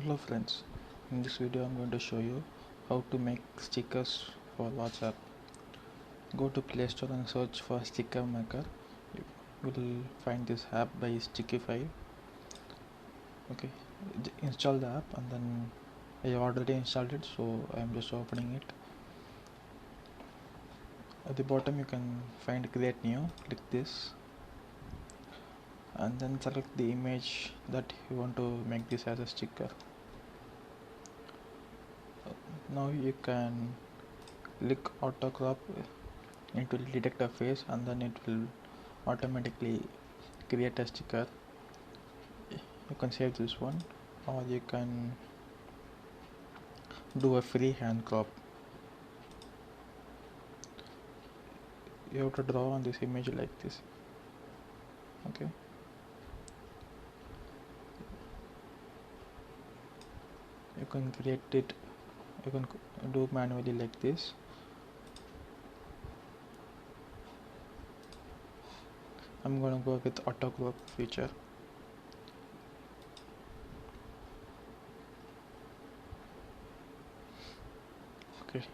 Hello friends, in this video I'm going to show you how to make stickers for WhatsApp. Go to Play Store and search for Sticker Maker. You will find this app by Stickify. Okay, install the app and then I have already installed it, so I am just opening it. At the bottom you can find Create New. Click this and then select the image that you want to make this as a sticker. Now you can click auto crop. It will detect a face and then it will automatically create a sticker. You can save this one, or you can do a free hand crop. You have to draw on this image like this. Okay, you can create it, you can do manually like this. I'm gonna go with auto crop feature. Okay,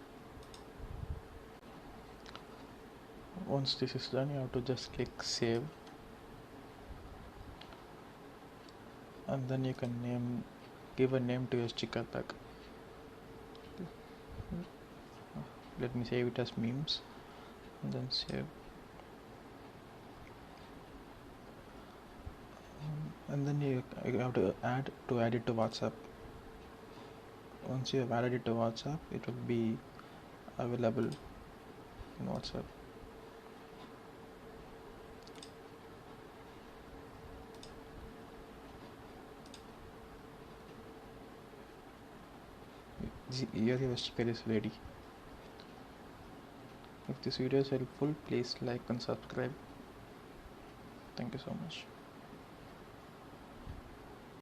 once this is done you have to just click save and then you can give a name to your sticker tag. Let me save it as memes and then save. And then you have to add it to WhatsApp. Once you have added it to WhatsApp, it will be available in WhatsApp. Your sticker is ready. If this video is helpful, please like and subscribe. Thank you so much.